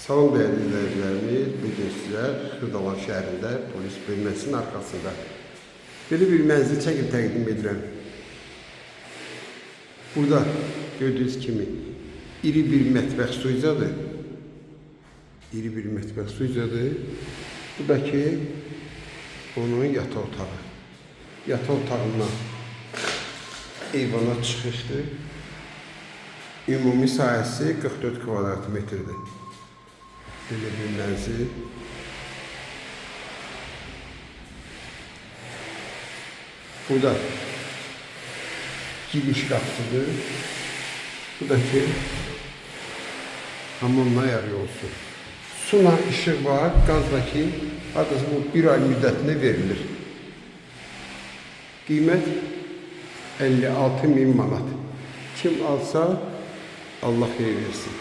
Salam değerli izleyicilerimiz, bugün sizler Xırdalan şehrinde polis bölməsinin arkasında böyle bir mənzil çəkib təqdim edirəm. Burada gördüğünüz kimi iri bir mətbəx suicadır. İri bir mətbəx suicadır. Buradakı onun yataq otağı. Yataq otağından eyvana çıxışdır. Ümumi sahəsi 44 kvadrat metrdir. Böyle bir mənzil. Burada giriş qapısıdır. Buradakı hamamla yarı olsun. Suna işıq var, qazdakı adası bu bir ay müddətində verilir. Qiymət 56.000 manat. Kim alsa Allah xeyir versin.